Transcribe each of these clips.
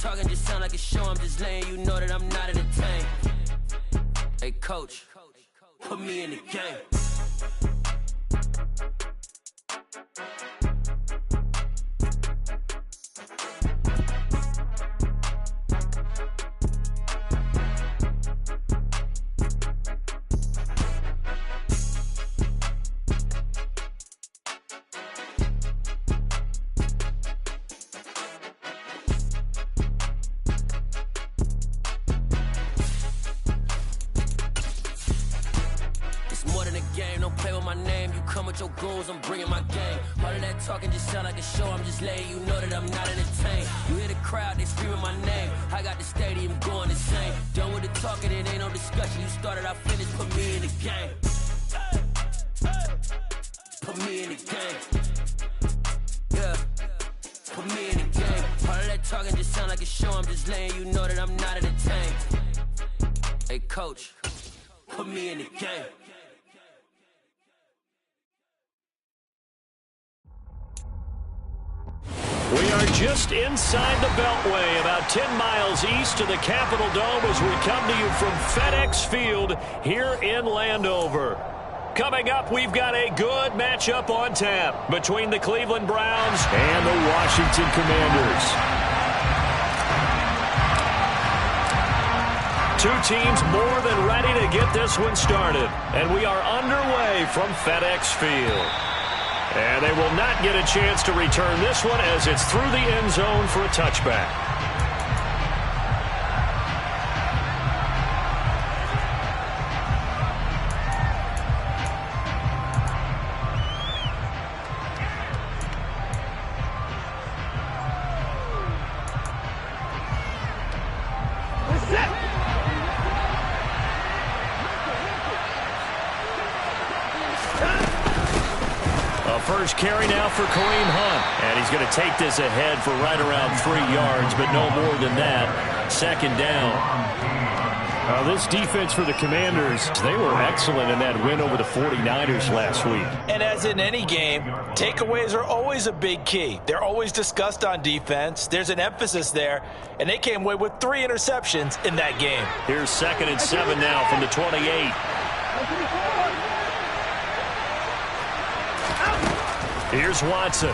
talking just sound like a show. I'm just letting you know that I'm not entertained. Hey, coach, put me in the game. Your goals, I'm bringing my game. All of that talking just sound like a show. I'm just letting you know that I'm not entertained. You hear the crowd, they screaming my name. I got the stadium going insane. Done with the talking, it ain't no discussion. You started, I finished, put me in the game. Put me in the game. Yeah, put me in the game. All of that talking just sound like a show. I'm just letting you know that I'm not entertained. Hey, coach, put me in the game. We are just inside the Beltway, about 10 miles east of the Capitol Dome as we come to you from FedEx Field here in Landover. Coming up, we've got a good matchup on tap between the Cleveland Browns and the Washington Commanders. Two teams more than ready to get this one started, and we are underway from FedEx Field. And they will not get a chance to return this one as it's through the end zone for a touchback. First carry now for Kareem Hunt. And he's going to take this ahead for right around 3 yards, but no more than that. Second down. This defense for the Commanders, they were excellent in that win over the 49ers last week. And as in any game, takeaways are always a big key. They're always discussed on defense. There's an emphasis there, and they came away with 3 interceptions in that game. Here's 2nd and 7 now from the 28. Here's Watson.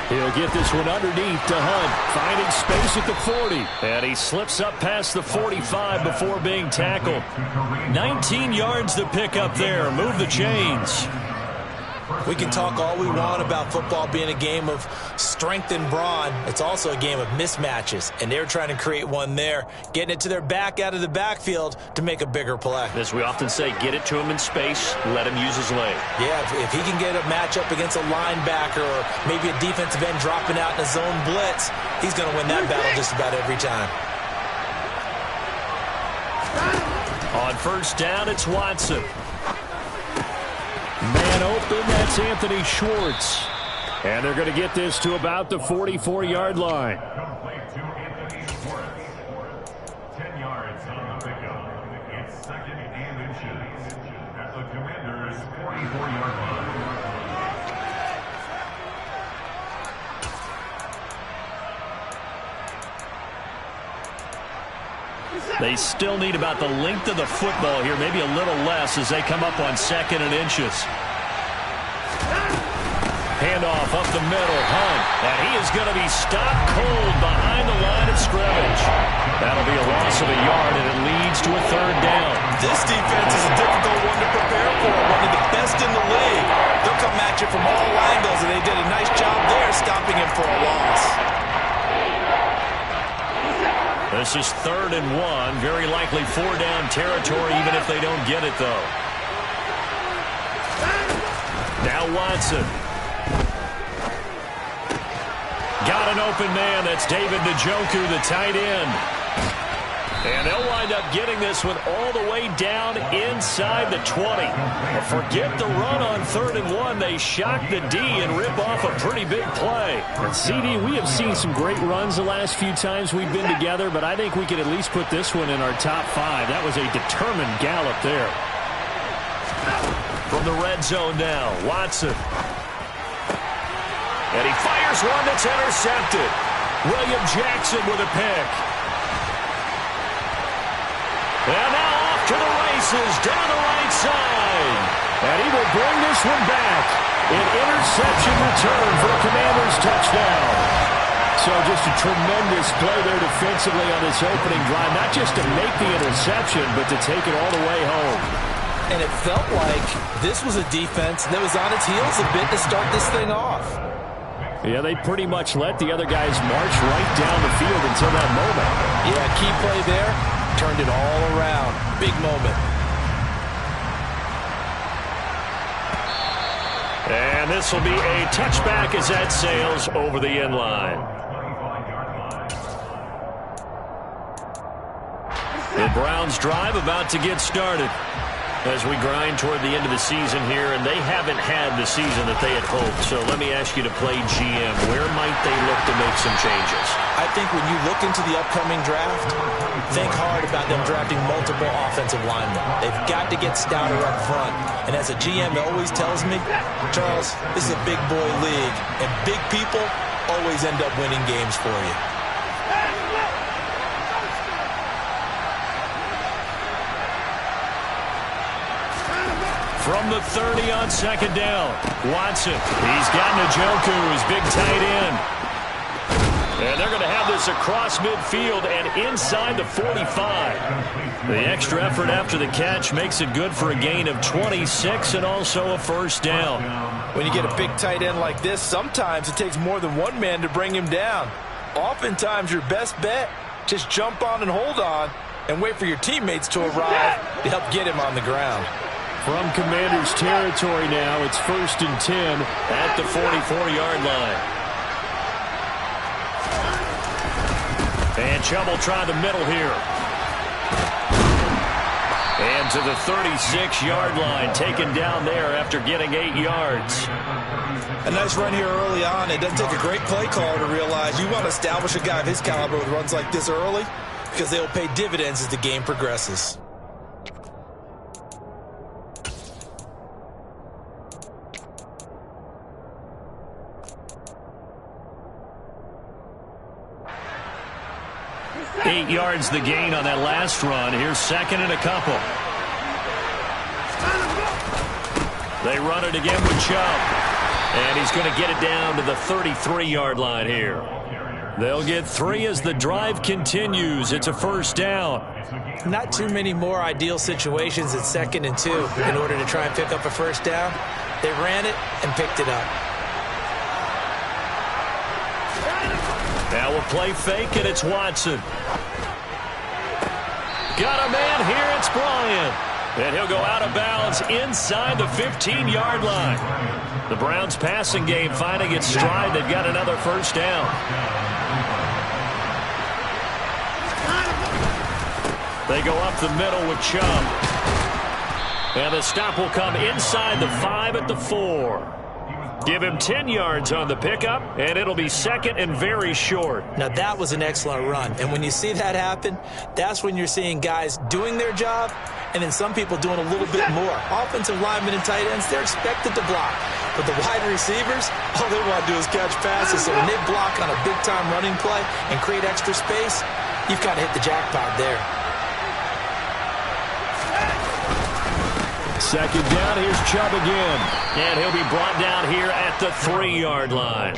He'll get this one underneath to Hunt, finding space at the 40. And he slips up past the 45 before being tackled. 19 yards to pick up there. Move the chains. We can talk all we want about football being a game of strength and brawn. It's also a game of mismatches, and they're trying to create one there, getting it to their back out of the backfield to make a bigger play. As we often say, get it to him in space, let him use his leg. Yeah, if he can get a matchup against a linebacker or maybe a defensive end dropping out in a zone blitz, he's going to win that battle just about every time. On first down, it's Watson. Man open, that's Anthony Schwartz. And they're going to get this to about the 44-yard line. Complete to Anthony Schwartz. 10 yards on the pickup. It's 2nd and inches at the Commanders' 44-yard line. They still need about the length of the football here, maybe a little less as they come up on 2nd and inches. Handoff up the middle, Hunt, and he is going to be stopped cold behind the line of scrimmage. That'll be a loss of a yard, and it leads to a 3rd down. This defense is a difficult one to prepare for, one of the best in the league. They'll come at you from all angles, and they did a nice job there stopping him for a loss. This is 3rd and 1. Very likely 4-down territory, even if they don't get it, though. Now Watson. Got an open man. That's David Njoku, the tight end. And they'll wind up getting this one all the way down inside the 20. But forget the run on 3rd and 1. They shock the D and rip off a pretty big play. And CD, we have seen some great runs the last few times we've been together, but I think we could at least put this one in our top 5. That was a determined gallop there. From the red zone now, Watson. And he fires one that's intercepted. William Jackson with a pick. And now off to the races down the right side. And he will bring this one back. An interception return for a Commanders touchdown. So just a tremendous play there defensively on this opening drive. Not just to make the interception, but to take it all the way home. And it felt like this was a defense that was on its heels a bit to start this thing off. Yeah, they pretty much let the other guys march right down the field until that moment. Yeah, key play there. Turned it all around. Big moment. And this will be a touchback as that sails over the end line. The Browns drive about to get started as we grind toward the end of the season here, and they haven't had the season that they had hoped. So let me ask you to play GM. Where might they look to make some changes? I think when you look into the upcoming draft, think hard about them drafting multiple offensive linemen. They've got to get stouter up front. And as a GM always tells me, Charles, this is a big boy league, and big people always end up winning games for you. From the 30 on second down, Watson. He's got Njoku, his big tight end. And they're going to have this across midfield and inside the 45. The extra effort after the catch makes it good for a gain of 26 and also a first down. When you get a big tight end like this, sometimes it takes more than one man to bring him down. Oftentimes your best bet, just jump on and hold on and wait for your teammates to arrive to help get him on the ground. From Commanders territory now, it's 1st and 10 at the 44-yard line. And Chubb will try the middle here. And to the 36-yard line, taken down there after getting 8 yards. A nice run here early on. It doesn't take a great play caller to realize you want to establish a guy of his caliber with runs like this early because they will pay dividends as the game progresses. Eight yards the gain on that last run. Here's second and a couple. They run it again with Chubb. And he's going to get it down to the 33-yard line here. They'll get 3 as the drive continues. It's a first down. Not too many more ideal situations at 2nd and 2 in order to try and pick up a first down. They ran it and picked it up. Now we'll play fake, and it's Watson. Got a man here, it's Bryant. And he'll go out of bounds inside the 15-yard line. The Browns passing game finding its stride. They've got another first down. They go up the middle with Chubb. And the stop will come inside the 5 at the 4. Give him 10 yards on the pickup, and it'll be second and very short. Now, that was an excellent run. And when you see that happen, that's when you're seeing guys doing their job and then some people doing a little bit more. Offensive linemen and tight ends, they're expected to block. But the wide receivers, all they want to do is catch passes. So when they block on a big-time running play and create extra space, you've kind of hit the jackpot there. Second down, here's Chubb again. And he'll be brought down here at the 3-yard line.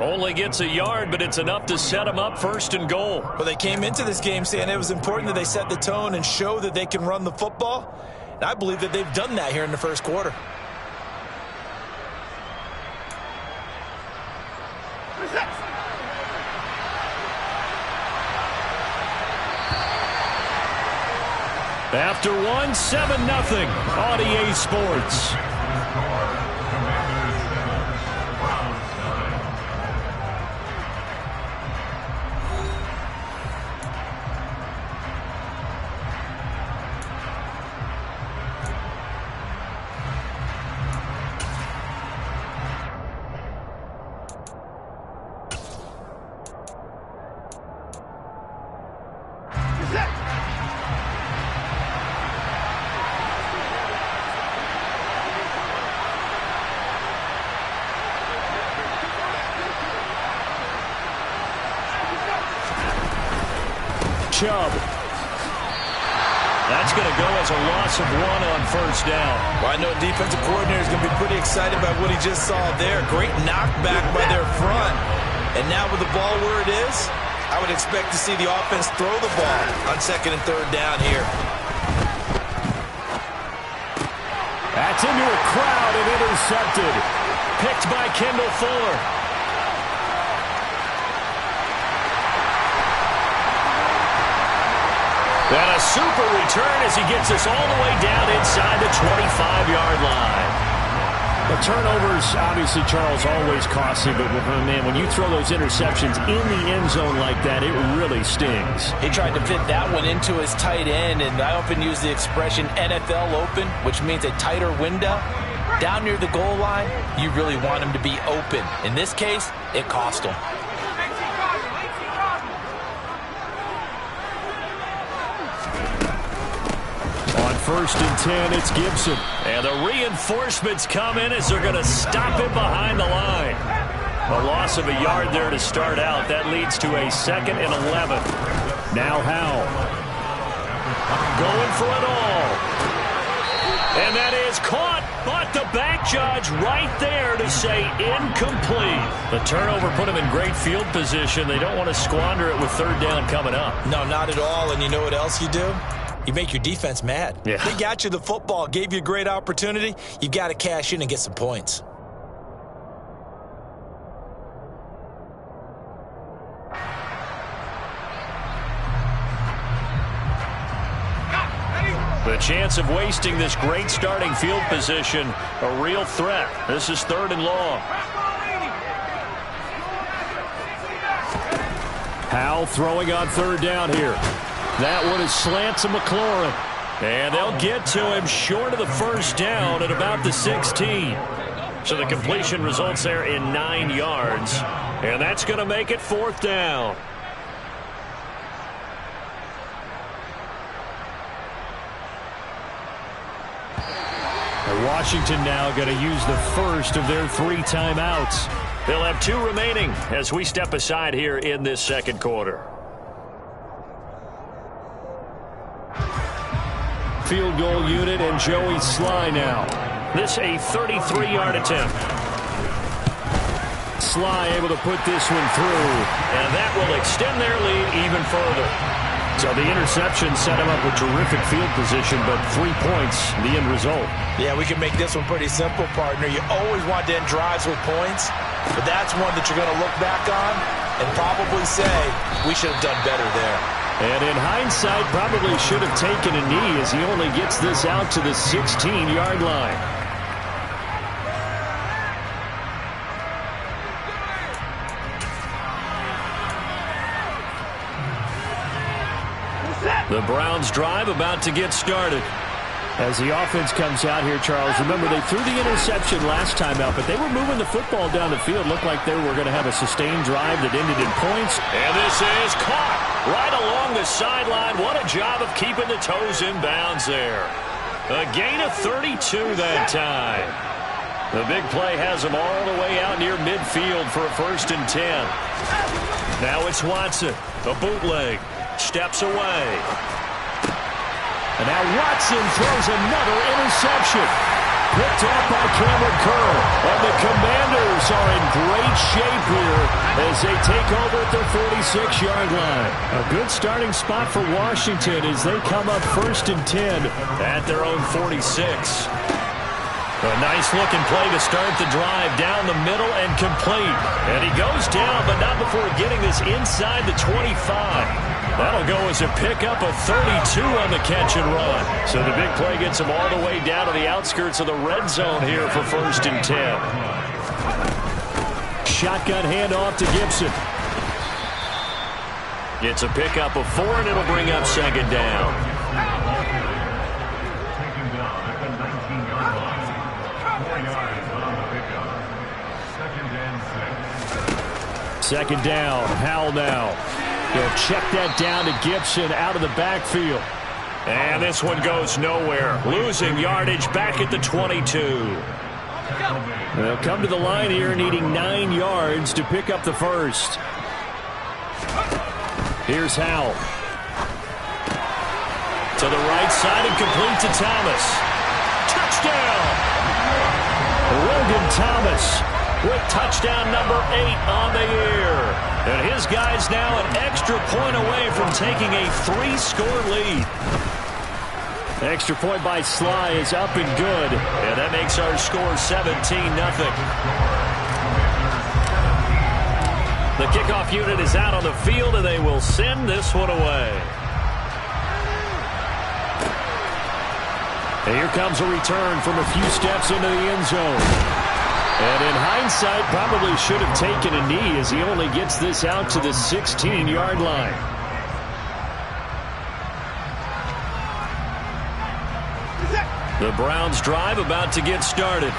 Only gets a yard, but it's enough to set him up 1st and goal. Well, they came into this game saying it was important that they set the tone and show that they can run the football. And I believe that they've done that here in the first quarter. After one, 7-0 on EA Sports. Chubb. That's going to go as a loss of 1 on first down. Well, I know defensive coordinator is going to be pretty excited about what he just saw there. Great knockback by their front. And now with the ball where it is, I would expect to see the offense throw the ball on 2nd and 3rd down here. That's into a crowd and intercepted. Picked by Kendall Fuller. And a super return as he gets us all the way down inside the 25-yard line. The turnovers, obviously, Charles, always costly, but, man, when you throw those interceptions in the end zone like that, it really stings. He tried to fit that one into his tight end, and I often use the expression NFL open, which means a tighter window. Down near the goal line, you really want him to be open. In this case, it cost him. On 1st and 10, it's Gibson. And the reinforcements come in as they're going to stop him behind the line. A loss of a yard there to start out. That leads to a 2nd and 11. Now Howell. Going for it all. And that is caught, but the back judge right there to say incomplete. The turnover put him in great field position. They don't want to squander it with 3rd down coming up. No, not at all. And you know what else you do? You make your defense mad. Yeah. They got you the football, gave you a great opportunity. You've got to cash in and get some points. The chance of wasting this great starting field position, a real threat. This is 3rd and long. Howell throwing on 3rd down here. That one is slant to McLaurin. And they'll get to him short of the 1st down at about the 16. So the completion results there in 9 yards. And that's going to make it 4th down. Washington now going to use the first of their 3 timeouts. They'll have 2 remaining as we step aside here in this 2nd quarter. Field goal unit and Joey Sly now. This a 33-yard attempt. Sly able to put this one through. And that will extend their lead even further. So the interception set him up with terrific field position, but 3 points, the end result. Yeah, we can make this one pretty simple, partner. You always want to end drives with points, but that's one that you're going to look back on and probably say, we should have done better there. And in hindsight, probably should have taken a knee as he only gets this out to the 16-yard line. The Browns drive about to get started. As the offense comes out here, Charles, remember they threw the interception last time out, but they were moving the football down the field. Looked like they were going to have a sustained drive that ended in points. And this is caught right along the sideline. What a job of keeping the toes in bounds there. A gain of 32 that time. The big play has them all the way out near midfield for a 1st and 10. Now it's Watson, a bootleg, steps away. And now Watson throws another interception. Picked off by Cameron Kerr. And the Commanders are in great shape here as they take over at their 46-yard line. A good starting spot for Washington as they come up 1st and 10 at their own 46. A nice-looking play to start the drive down the middle and complete. And he goes down, but not before getting this inside the 25. That'll go as a pickup of 32 on the catch and run. So the big play gets him all the way down to the outskirts of the red zone here for 1st and 10. Shotgun handoff to Gibson. It's a pickup of 4, and it'll bring up 2nd down. Taken down at the 19-yard line. 4 yards on the pickup. 2nd and 6. 2nd down. Howell now. They'll check that down to Gibson out of the backfield. And this one goes nowhere. Losing yardage back at the 22. They'll come to the line here needing 9 yards to pick up the first. Here's Howell. To the right side and complete to Thomas. Touchdown! Logan Thomas with touchdown number 8 on the year. And his guy's now an extra point away from taking a 3-score lead. Extra point by Sly is up and good. And that makes our score 17-0. The kickoff unit is out on the field, and they will send this one away. And here comes a return from a few steps into the end zone. And in hindsight, probably should have taken a knee as he only gets this out to the 16-yard line. The Browns drive about to get started.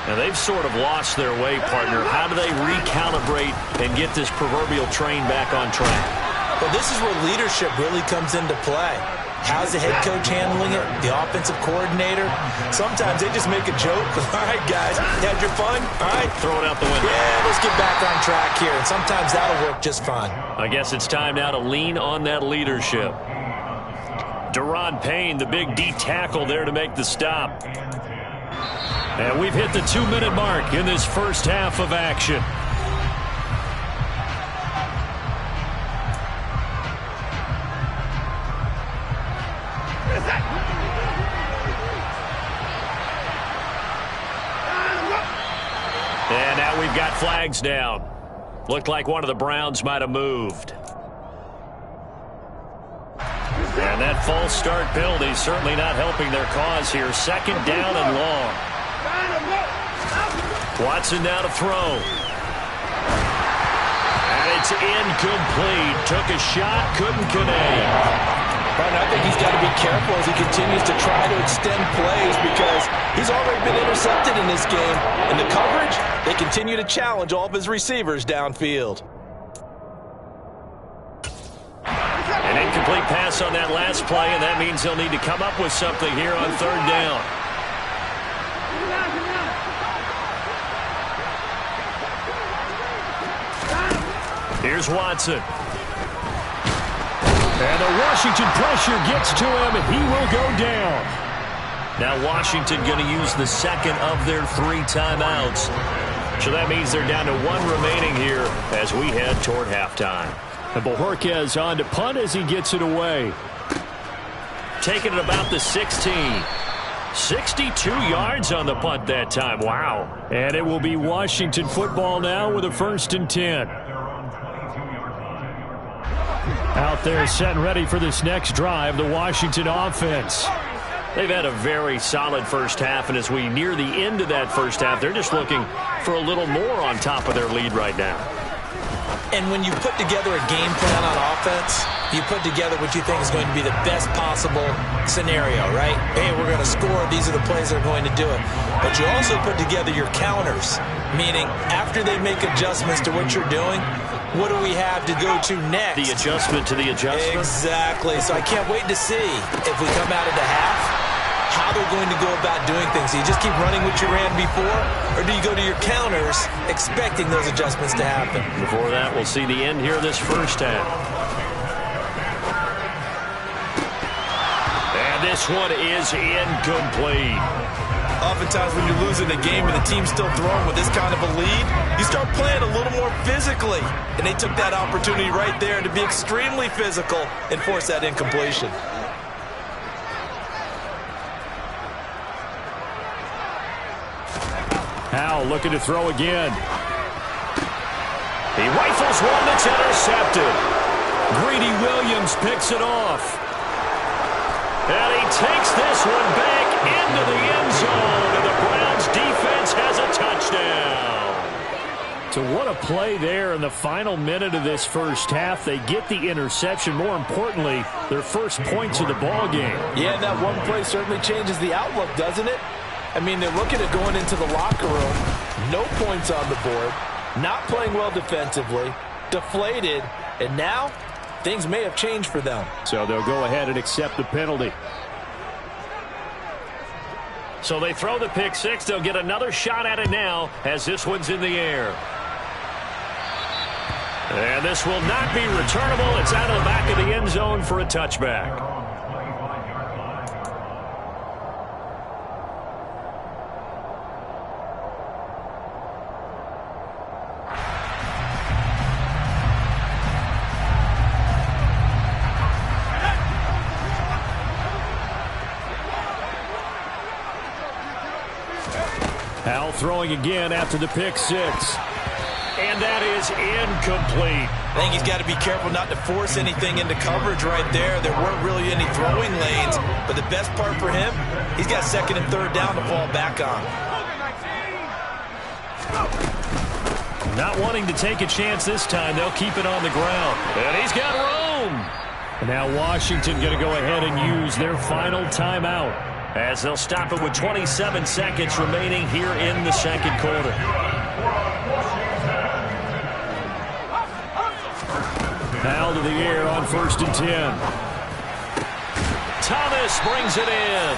And they've sort of lost their way, partner. How do they recalibrate and get this proverbial train back on track? Well, this is where leadership really comes into play. How's the head coach handling it? The offensive coordinator? Sometimes they just make a joke. All right, guys, you had your fun? All right. Throw it out the window. Yeah, let's get back on track here. And sometimes that'll work just fine. I guess it's time now to lean on that leadership. Deron Payne, the big D tackle there to make the stop. And we've hit the 2-minute mark in this first half of action. And now we've got flags down. Looked like one of the Browns might have moved. And that false start penalty certainly not helping their cause here. Second down and long. Watson now to throw. And it's incomplete. Took a shot, couldn't connect. Right, I think he's got to be careful as he continues to try to extend plays because he's already been intercepted in this game. In the coverage, they continue to challenge all of his receivers downfield. An incomplete pass on that last play, and that means they'll need to come up with something here on third down. Here's Watson. And the Washington pressure gets to him, and he will go down. Now Washington going to use the second of their 3 timeouts. So that means they're down to 1 remaining here as we head toward halftime. And Bojorquez on to punt as he gets it away. Taking it about the 16. 62 yards on the punt that time. Wow. And it will be Washington football now with a 1st and 10. Out there set and ready for this next drive, the Washington offense. They've had a very solid first half, and as we near the end of that first half, they're just looking for a little more on top of their lead right now. And when you put together a game plan on offense, you put together what you think is going to be the best possible scenario, right? Hey, we're going to score. These are the plays that are going to do it. But you also put together your counters, meaning after they make adjustments to what you're doing, what do we have to go to next? The adjustment to the adjustment? Exactly. So I can't wait to see if we come out of the half, how they're going to go about doing things. Do you just keep running what you ran before, or do you go to your counters expecting those adjustments to happen? Before that, we'll see the end here of this first half. And this one is incomplete. Oftentimes when you're losing a game and the team's still throwing with this kind of a lead, you start playing a little more physically. And they took that opportunity right there to be extremely physical and force that incompletion. Howell looking to throw again. He rifles one that's intercepted. Greedy Williams picks it off. And he takes this one back into the end zone, and the Browns defense has a touchdown. So what a play there in the final minute of this first half. They get the interception. More importantly, their first points of the ball game. Yeah, that one play certainly changes the outlook, doesn't it? I mean, they're looking at going into the locker room, no points on the board, not playing well defensively, deflated, and now things may have changed for them. So they'll go ahead and accept the penalty. So they throw the pick six. They'll get another shot at it now as this one's in the air. And this will not be returnable. It's out of the back of the end zone for a touchback. throwing again after the pick six. And that is incomplete. I think he's got to be careful not to force anything into coverage right there. There weren't really any throwing lanes, but the best part for him, he's got second and third down to fall back on. Not wanting to take a chance this time, they'll keep it on the ground. And he's got room. And now Washington going to go ahead and use their final timeout, as they'll stop it with 27 seconds remaining here in the second quarter. Now to the air on 1st and 10. Thomas brings it in.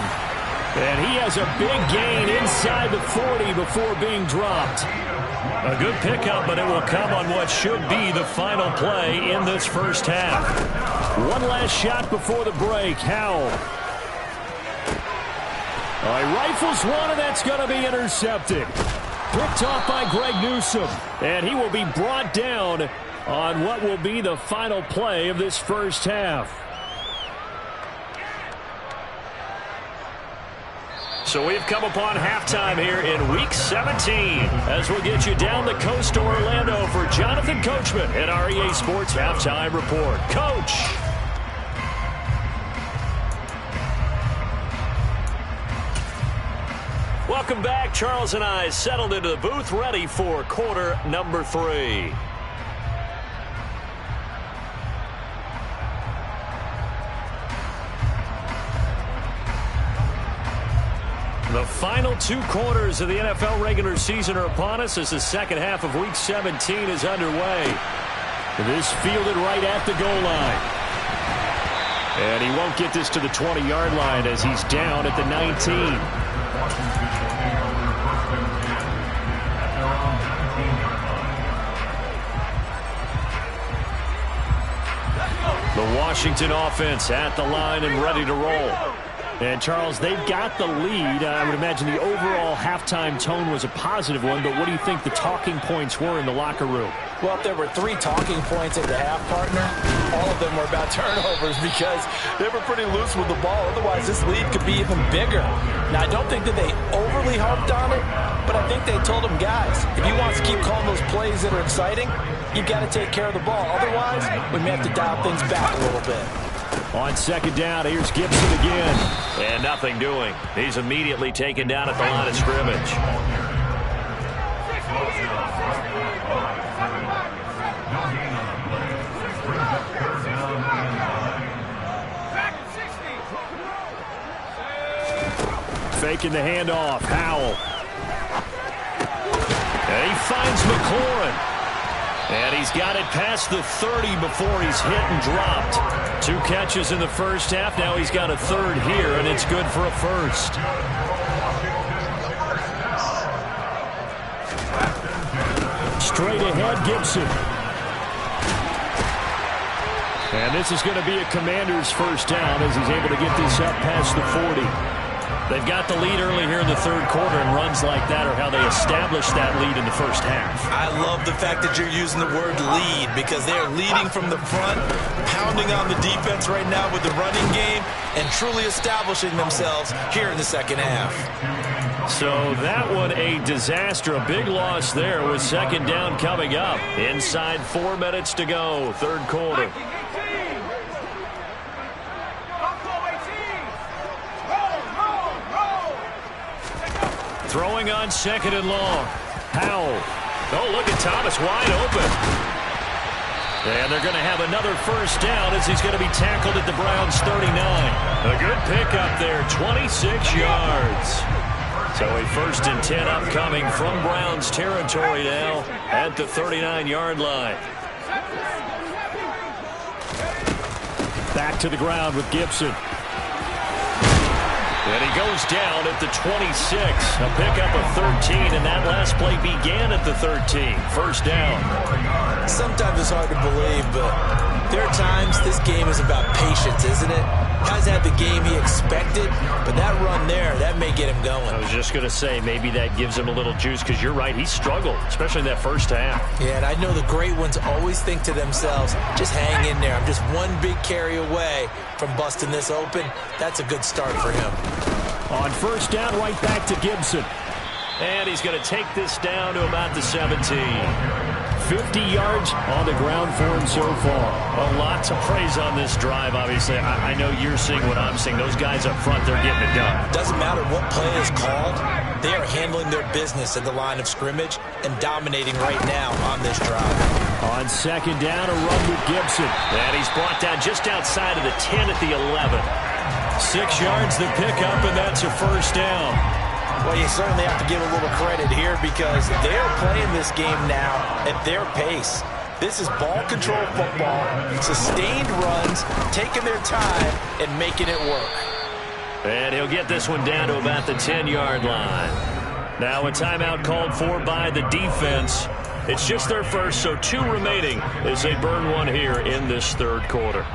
And he has a big gain inside the 40 before being dropped. A good pickup, but it will come on what should be the final play in this first half. One last shot before the break. Howell. He rifles one, and that's going to be intercepted. Picked off by Greg Newsome. And he will be brought down on what will be the final play of this first half. So we've come upon halftime here in Week 17 as we'll get you down the coast to Orlando for Jonathan Coachman at our EA Sports Halftime Report. Coach. Welcome back. Charles and I settled into the booth ready for quarter number 3. The final 2 quarters of the NFL regular season are upon us as the second half of Week 17 is underway. This fielded right at the goal line. And he won't get this to the 20-yard line as he's down at the 19. The Washington offense at the line and ready to roll. And, Charles, they've got the lead. I would imagine the overall halftime tone was a positive one, but what do you think the talking points were in the locker room? Well, if there were 3 talking points at the half, partner, all of them were about turnovers because they were pretty loose with the ball. Otherwise, this lead could be even bigger. Now, I don't think that they overly harped on it, but I think they told them, guys, if you want to keep calling those plays that are exciting, you've got to take care of the ball. Otherwise, we may have to dial things back a little bit. On second down, here's Gibson again. And nothing doing. He's immediately taken down at the line of scrimmage. Faking the handoff. Howell. And he finds McLaurin. And he's got it past the 30 before he's hit and dropped. 2 catches in the first half. Now he's got a third here, and it's good for a first. Straight ahead, Gibson. And this is going to be a Commander's first down as he's able to get this up past the 40. They've got the lead early here in the third quarter, and runs like that are how they establish that lead in the first half. I love the fact that you're using the word lead because they're leading from the front, pounding on the defense right now with the running game, and truly establishing themselves here in the second half. So that one a disaster, a big loss there with second down coming up. Inside 4 minutes to go, third quarter. Throwing on second and long. Howell. Oh, look at Thomas wide open. And they're going to have another first down as he's going to be tackled at the Browns' 39. A good pickup there, 26 yards. So a 1st and 10 upcoming from Browns territory now at the 39-yard line. Back to the ground with Gibson. And he goes down at the 26. A pickup of 13, and that last play began at the 13. First down. Sometimes it's hard to believe, but there are times this game is about patience, isn't it? Hasn't had the game he expected, but that run there, that may get him going. I was just going to say, maybe that gives him a little juice, because you're right, he struggled, especially in that first half. Yeah, and I know the great ones always think to themselves, just hang in there. I'm just one big carry away from busting this open. That's a good start for him. On first down, right back to Gibson. And he's going to take this down to about the 17. 50 yards on the ground for him so far. A lot to praise on this drive, obviously. I know you're seeing what I'm seeing. Those guys up front, they're getting it done. Doesn't matter what play is called. They are handling their business at the line of scrimmage and dominating right now on this drive. On second down, a run with Gibson. And he's brought down just outside of the 10 at the 11. 6 yards the pickup, and that's a first down. Well, you certainly have to give a little credit here because they're playing this game now at their pace. This is ball control football, sustained runs, taking their time and making it work. And he'll get this one down to about the 10-yard line. Now a timeout called for by the defense. It's just their first, so 2 remaining as they burn one here in this third quarter.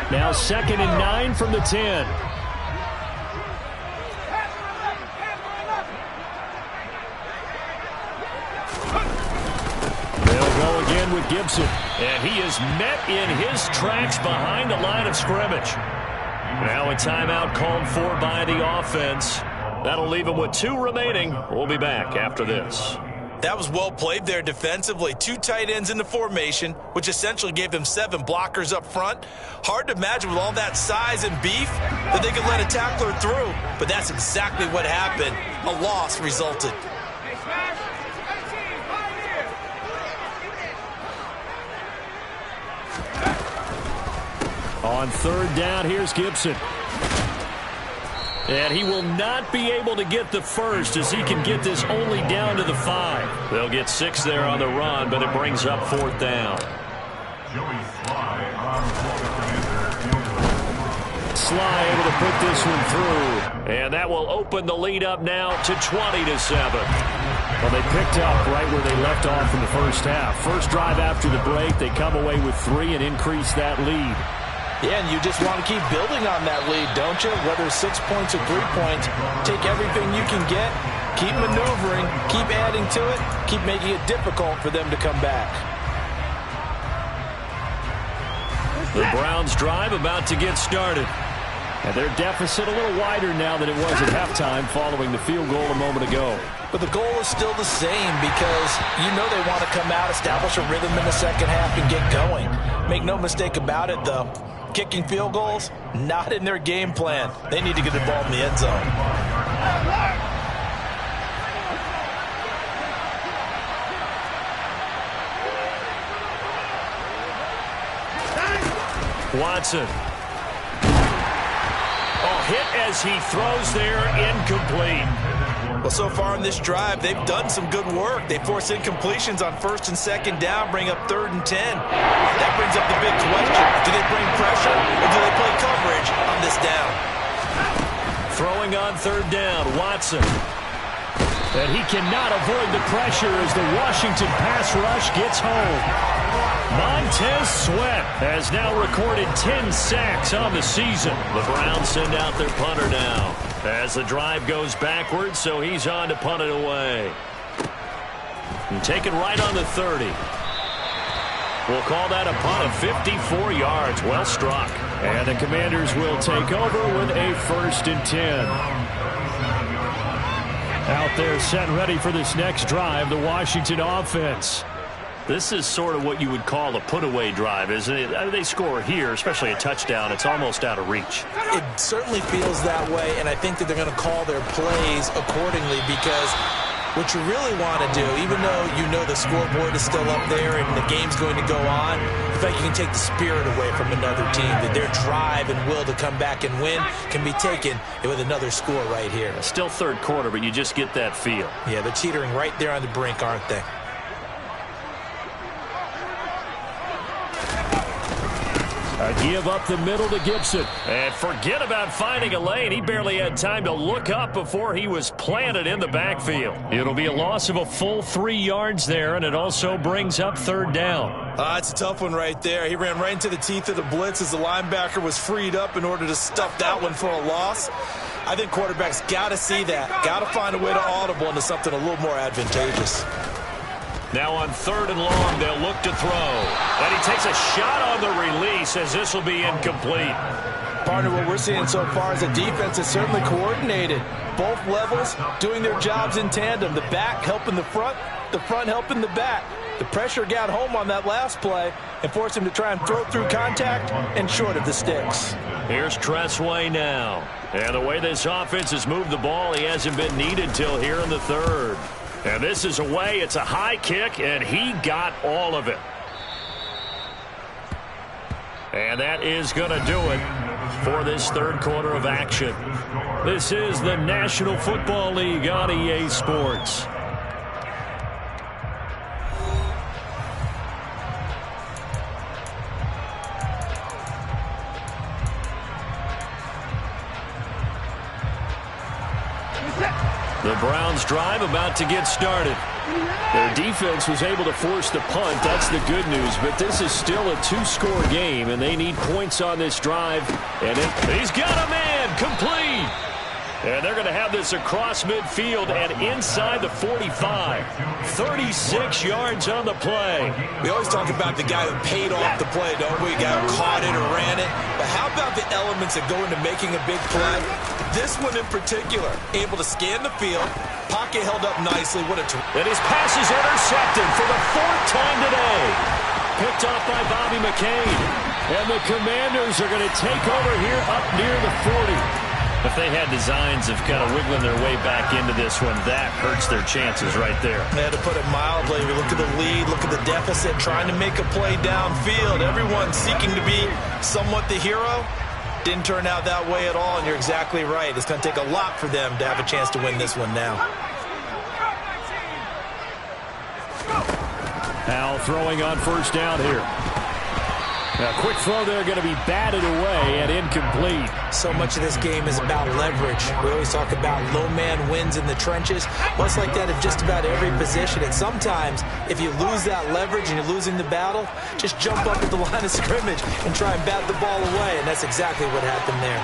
Now 2nd and 9 from the 10. They'll go again with Gibson. And he is met in his tracks behind the line of scrimmage. Now a timeout called for by the offense. That'll leave him with 2 remaining. We'll be back after this. That was well played there defensively. 2 tight ends in the formation, which essentially gave them 7 blockers up front. Hard to imagine with all that size and beef that they could let a tackler through. But that's exactly what happened. A loss resulted. On third down, here's Gibson. And he will not be able to get the first as he can get this only down to the 5. They'll get 6 there on the run, but it brings up 4th down. Sly able to put this one through. And that will open the lead up now to 20-7. Well, they picked up right where they left off in the first half. First drive after the break, they come away with 3 and increase that lead. Yeah, and you just want to keep building on that lead, don't you? Whether 6 points or 3 points, take everything you can get, keep maneuvering, keep adding to it, keep making it difficult for them to come back. The Browns drive about to get started. And their deficit a little wider now than it was at halftime following the field goal a moment ago. But the goal is still the same because you know they want to come out, establish a rhythm in the second half, and get going. Make no mistake about it, though. Kicking field goals, not in their game plan. They need to get the ball in the end zone. Watson. Oh, hit as he throws there, incomplete. Well, so far in this drive, they've done some good work. They force incompletions on 1st and 2nd down, bring up 3rd and 10. That brings up the big question. Do they bring pressure or do they play coverage on this down? Throwing on 3rd down, Watson. And he cannot avoid the pressure as the Washington pass rush gets home. Montez Sweat has now recorded 10 sacks on the season. The Browns send out their punter now as the drive goes backwards, so he's on to punt it away. And take it right on the 30. We'll call that a punt of 54 yards. Well struck. And the Commanders will take over with a 1st and 10. Out there set ready for this next drive, the Washington offense. This is sort of what you would call a put-away drive, isn't it? They score here, especially a touchdown. It's almost out of reach. It certainly feels that way, and I think that they're going to call their plays accordingly because what you really want to do, even though you know the scoreboard is still up there and the game's going to go on, I think you can take the spirit away from another team, that their drive and will to come back and win can be taken with another score right here. Still third quarter, but you just get that feel. Yeah, they're teetering right there on the brink, aren't they? A give up the middle to Gibson. And forget about finding a lane. He barely had time to look up before he was planted in the backfield. It'll be a loss of a full 3 yards there, and it also brings up 3rd down. It's a tough one right there. He ran right into the teeth of the blitz as the linebacker was freed up in order to stuff that one for a loss. I think quarterbacks got to see that. Got to find a way to audible into something a little more advantageous. Now on 3rd and long, they'll look to throw. And he takes a shot on the release as this will be incomplete. Partner, what we're seeing so far is the defense is certainly coordinated. Both levels doing their jobs in tandem. The back helping the front helping the back. The pressure got home on that last play and forced him to try and throw through contact and short of the sticks. Here's Tressway now. And the way this offense has moved the ball, he hasn't been needed till here in the third. And this is away. It's a high kick, and he got all of it. And that is going to do it for this third quarter of action. This is the National Football League on EA Sports. The Browns drive about to get started. Their defense was able to force the punt. That's the good news. But this is still a two-score game, and they need points on this drive. And he's got a man complete. And they're going to have this across midfield and inside the 45. 36 yards on the play. We always talk about the guy who paid off the play, don't we? The guy who caught it or ran it. But how about the elements that go into making a big play? This one in particular, able to scan the field, pocket held up nicely. What a and his pass is intercepted for the fourth time today. Picked off by Bobby McCain. And the Commanders are going to take over here up near the 40. If they had designs of kind of wiggling their way back into this one, that hurts their chances right there. They had to put it mildly. We look at the lead, look at the deficit, trying to make a play downfield. Everyone seeking to be somewhat the hero. Didn't turn out that way at all, and you're exactly right. It's going to take a lot for them to have a chance to win this one now. Now throwing on first down here. A quick throw there going to be batted away and incomplete. So much of this game is about leverage. We always talk about low man wins in the trenches. Much like that in just about every position. And sometimes, if you lose that leverage and you're losing the battle, just jump up at the line of scrimmage and try and bat the ball away. And that's exactly what happened there.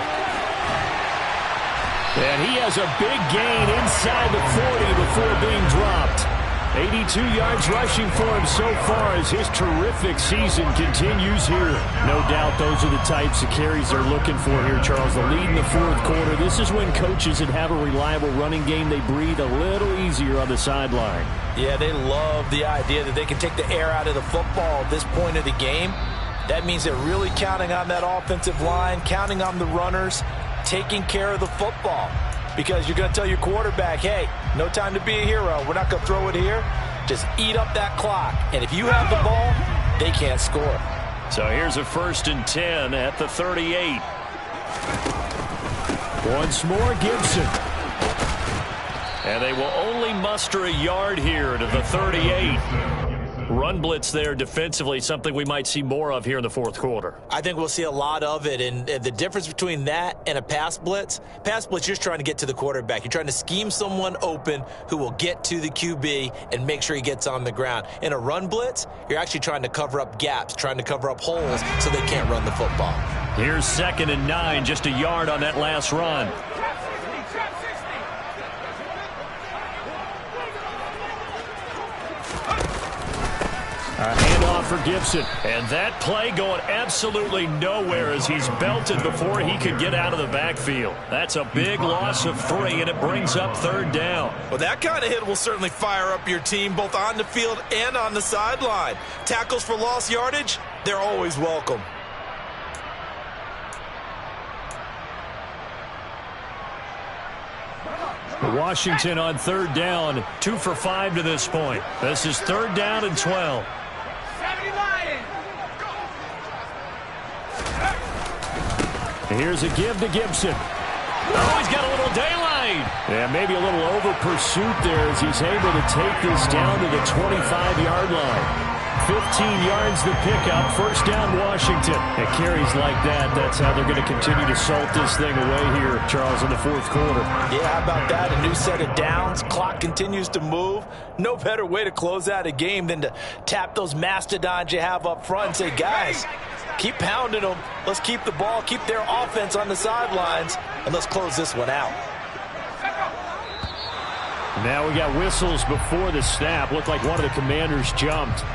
And he has a big gain inside the 40 before being dropped. 82 yards rushing for him so far as his terrific season continues here. No doubt those are the types of carries they're looking for here, Charles. The lead in the fourth quarter. This is when coaches that have a reliable running game, they breathe a little easier on the sideline. Yeah, they love the idea that they can take the air out of the football at this point of the game. That means they're really counting on that offensive line, counting on the runners, taking care of the football. Because you're going to tell your quarterback, hey, no time to be a hero. We're not going to throw it here. Just eat up that clock. And if you have the ball, they can't score. So here's a 1st and 10 at the 38. Once more, Gibson. And they will only muster a yard here to the 38. Run blitz there defensively, something we might see more of here in the fourth quarter. I think we'll see a lot of it, and the difference between that and a pass blitz, you're just trying to get to the quarterback. You're trying to scheme someone open who will get to the QB and make sure he gets on the ground. In a run blitz, you're actually trying to cover up gaps, trying to cover up holes so they can't run the football. Here's 2nd and 9, just a yard on that last run. A handoff for Gibson. And that play going absolutely nowhere as he's belted before he could get out of the backfield. That's a big loss of 3, and it brings up 3rd down. Well, that kind of hit will certainly fire up your team both on the field and on the sideline. Tackles for lost yardage, they're always welcome. Washington on 3rd down, 2 for 5 to this point. This is 3rd down and 12. Here's a give to Gibson. Oh, he's got a little daylight. And maybe a little over pursuit there as he's able to take this down to the 25-yard line. 15 yards the pickup. 1st down, Washington. And carries like that, that's how they're going to continue to salt this thing away here, Charles, in the fourth quarter. Yeah, how about that? A new set of downs. Clock continues to move. No better way to close out a game than to tap those mastodons you have up front and say, guys, keep pounding them. Let's keep the ball, keep their offense on the sidelines, and let's close this one out. Now we got whistles before the snap. Looked like one of the Commanders jumped.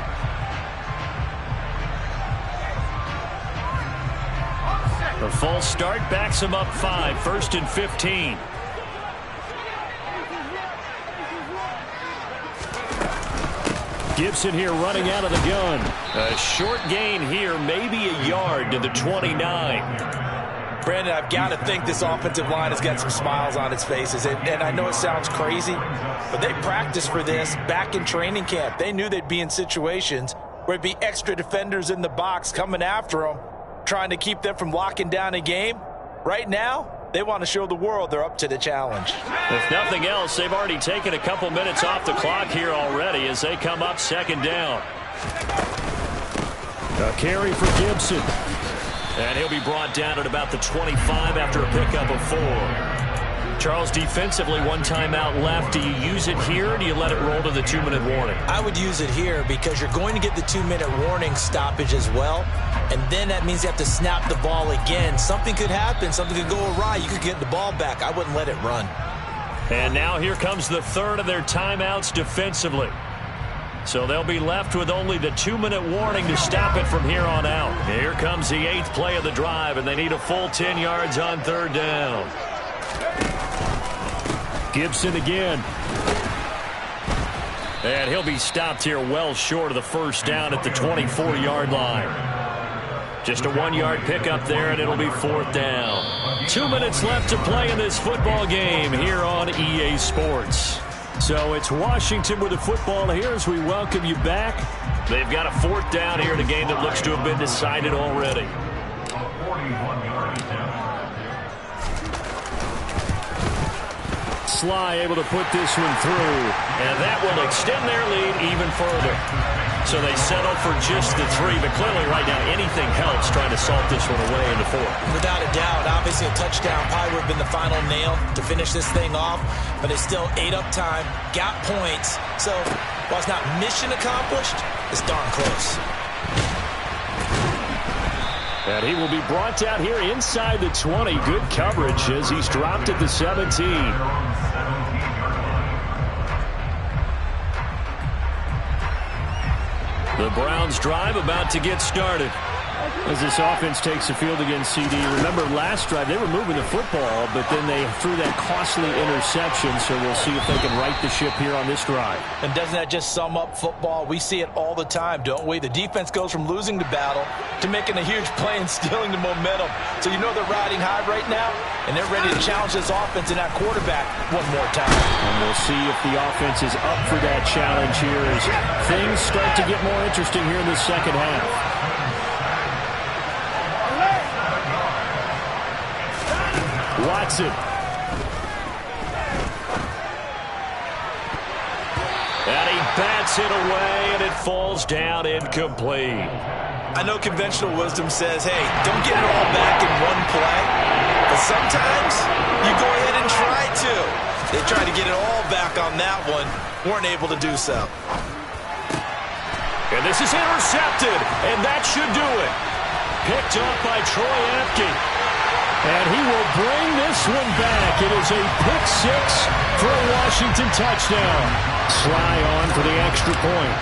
The false start backs him up 5, 1st and 15. Gibson here running out of the gun. A short gain here, maybe a yard to the 29. Brandon, I've got to think this offensive line has got some smiles on its faces. And I know it sounds crazy, but they practiced for this back in training camp. They knew they'd be in situations where it'd be extra defenders in the box coming after them, trying to keep them from locking down a game. Right now, they want to show the world they're up to the challenge. If nothing else, they've already taken a couple minutes off the clock here already as they come up 2nd down. A carry for Gibson. And he'll be brought down at about the 25 after a pickup of 4. Charles, defensively, 1 timeout left. Do you use it here, or do you let it roll to the 2-minute warning? I would use it here because you're going to get the 2-minute warning stoppage as well. And then that means you have to snap the ball again. Something could happen. Something could go awry. You could get the ball back. I wouldn't let it run. And now here comes the 3rd of their timeouts defensively. So they'll be left with only the 2-minute warning to stop it from here on out. Here comes the 8th play of the drive, and they need a full 10 yards on 3rd down. Gibson again. And he'll be stopped here well short of the 1st down at the 24-yard line. Just a 1-yard pickup there, and it'll be 4th down. 2 minutes left to play in this football game here on EA Sports. So it's Washington with the football here as we welcome you back. They've got a 4th down here in a game that looks to have been decided already. Sly able to put this one through, and that will extend their lead even further. So they settle for just the 3, but clearly right now anything helps trying to salt this one away in the 4th. Without a doubt, obviously a touchdown probably would have been the final nail to finish this thing off, but they still ate up time, got points. So while it's not mission accomplished, it's darn close. And he will be brought down here inside the 20. Good coverage as he's dropped at the 17. The Browns drive about to get started. As this offense takes the field against CD. Remember last drive they were moving the football, but then they threw that costly interception, so we'll see if they can right the ship here on this drive. And doesn't that just sum up football? We see it all the time, don't we? The defense goes from losing the battle to making a huge play and stealing the momentum. So you know they're riding high right now, and they're ready to challenge this offense and that quarterback one more time. And we'll see if the offense is up for that challenge here as things start to get more interesting here in the 2nd half. Watson. And he bats it away, and it falls down incomplete. I know conventional wisdom says, hey, don't get it all back in one play. But sometimes you go ahead and try to. They tried to get it all back on that one. Weren't able to do so. And this is intercepted, and that should do it. Picked up by Troy Apke. And he will bring this one back. It is a pick 6 for a Washington touchdown. Sly on for the extra point.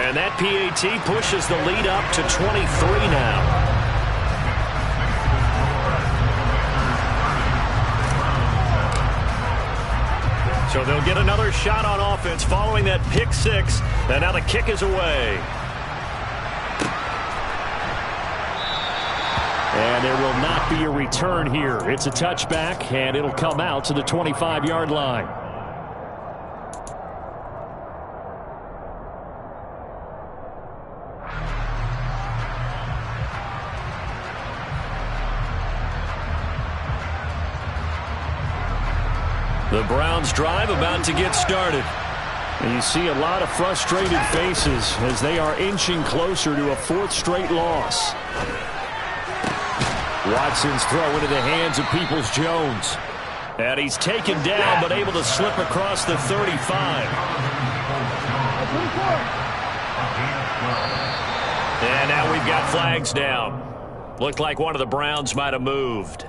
And that PAT pushes the lead up to 23 now. So they'll get another shot on offense following that pick 6. And now the kick is away. And there will not be a return here. It's a touchback, and it'll come out to the 25-yard line. The Browns drive about to get started. And you see a lot of frustrated faces as they are inching closer to a 4th straight loss. Watson's throw into the hands of Peoples-Jones. And he's taken down, but able to slip across the 35. And now we've got flags down. Looked like one of the Browns might have moved.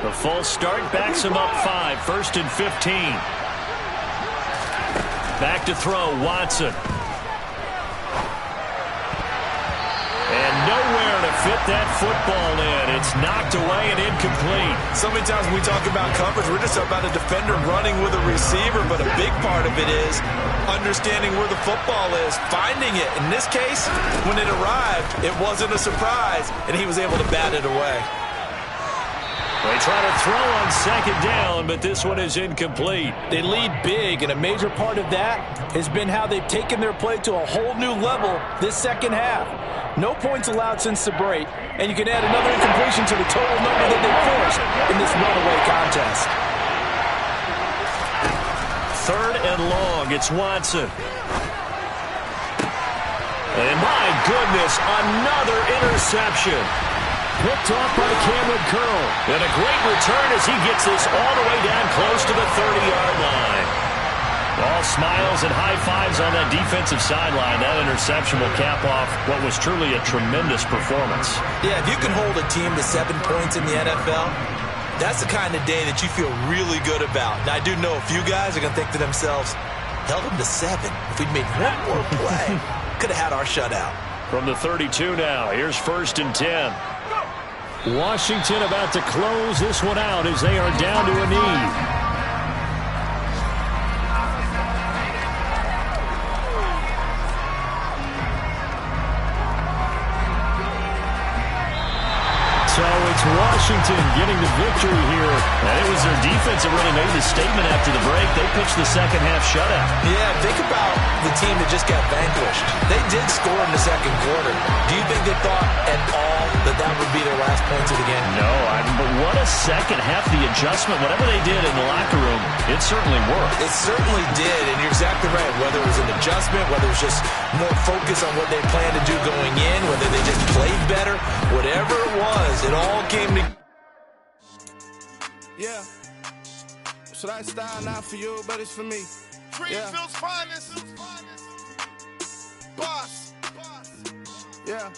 The full start backs him up 5, 1st and 15. Back to throw, Watson. And nowhere to fit that football in. It's knocked away and incomplete. So many times when we talk about coverage, we're just about a defender running with a receiver, but a big part of it is understanding where the football is, finding it. In this case, when it arrived, it wasn't a surprise, and he was able to bat it away. They try to throw on 2nd down, but this one is incomplete. They lead big, and a major part of that has been how they've taken their play to a whole new level this second half. No points allowed since the break, and you can add another incompletion to the total number that they forced in this runaway contest. 3rd and long, it's Watson. And my goodness, another interception. Picked off by Cameron Curl. And a great return as he gets this all the way down close to the 30-yard line. All smiles and high fives on that defensive sideline. That interception will cap off what was truly a tremendous performance. Yeah, if you can hold a team to 7 points in the NFL, that's the kind of day that you feel really good about. Now, I do know a few guys are going to think to themselves, held them to 7. If we'd made one more play, could have had our shutout. From the 32 now, here's 1st and 10. Washington about to close this one out as they are down to a knee. So it's Washington getting the victory here. And it was their defense that really made the statement after the break. They pitched the second half shutout. Yeah, think about the team that just got vanquished. They did score in the 2nd quarter. Do you think they thought at all that that would be their last points of the game? No, but what a second half. The adjustment, whatever they did in the locker room, it certainly worked. It certainly did, and you're exactly right. Whether it was an adjustment, whether it was just more focus on what they planned to do going in, whether they just played better, whatever it was, it all came together. Yeah. So that style not for you, but it's for me. Greenfield's finest. Boss. Yeah.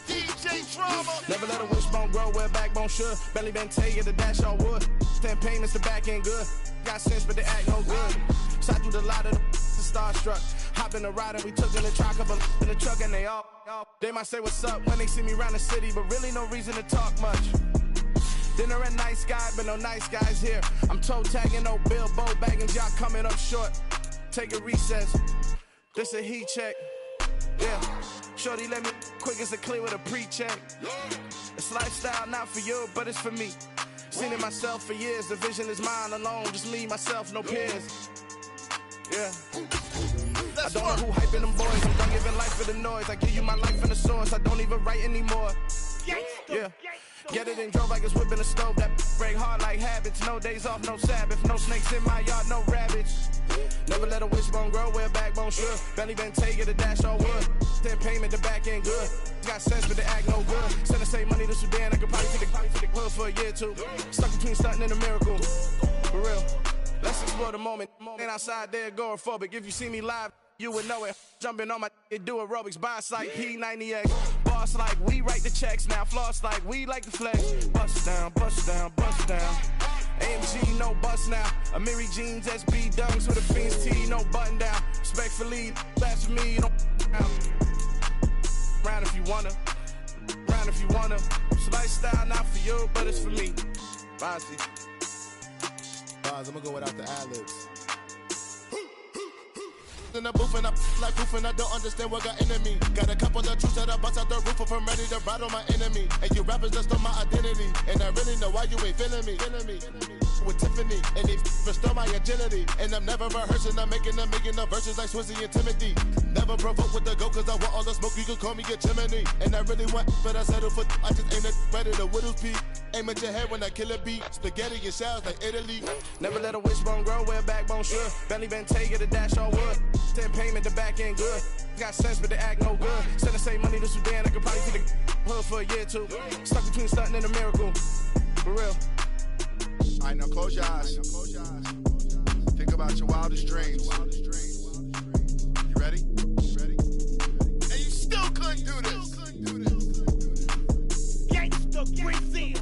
DJ Drama. Never let a wishbone grow where backbone should. Belly been taking the dash all wood. 10 payments, the back ain't good. Got sense, but they act no good. Shot through the lot of the starstruck. Hop in the ride and we took in the truck, couple in the truck and they all. They might say what's up when they see me around the city, but really no reason to talk much. Dinner and nice guy, but no nice guys here. I'm toe tagging, no Bilbo bagging, y'all coming up short. Take a recess. This a heat check. Yeah. Shorty let me quick as a clear with a pre-check. It's lifestyle not for you, but it's for me. Seen it myself for years. The vision is mine alone. Just me, myself, no peers. Yeah. I don't know who hyping them boys. I'm done giving life for the noise. I give you my life in the source. I don't even write anymore. Yeah. Get it and drove like it's whipping a stove. That break hard like habits. No days off, no Sabbath. No snakes in my yard, no rabbits. Never let a wishbone grow where backbone should. Belly been taking the dash all wood. 10 payment, the back ain't good. Got sense, but they act no good. Send the same money to Sudan. I could probably take the hood for a year or two. Stuck between stunting and a miracle. For real. Let's explore the moment. Ain't outside there agoraphobic. If you see me live, you would know it. Jumping on my do aerobics. Boss like P90X. Boss like we write the checks now. Floss like we like the flex. Bust down, bust down, bust down. AMG, no bust now. Amiri jeans, SB dunks with a Fiends T, no button down. Respectfully, that's for me, you don't round if you wanna. Round if you wanna. It's lifestyle not for you, but it's for me. Bossy. I'm gonna go without the ad-libs. In the booth and I like proof and I don't understand what got into me. Got a couple of truths that I bust out the roof if I'm ready to ride on my enemy. And you rappers just stole my identity. And I really know why you ain't feeling me. With Tiffany, and they restore my agility. And I'm never rehearsing, I'm making a million of verses like Swizzy and Timothy. Never provoke with the go, cause I want all the smoke, you can call me a chimney. And I really want, but I settle for, I just aim it ready to Whittles Peak. Aim at your head when I kill a beat. Spaghetti and shells like Italy. Never let a wishbone grow where backbone should. Belly been taking the dash all wood. 10 payment, the back ain't good. Got sense, but they act no good. Send the same money to Sudan, I could probably take the hood for a year or two. Stuck between stunting and a miracle. For real. Alright, now close your eyes. Think about your wildest dreams. You ready? And you still couldn't do this. Gangsta Brazil.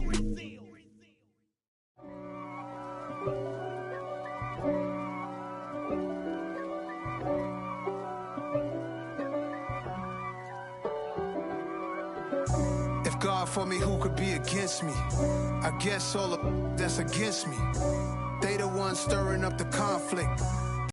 for me, who could be against me? I guess all the that's against me. They the ones stirring up the conflict.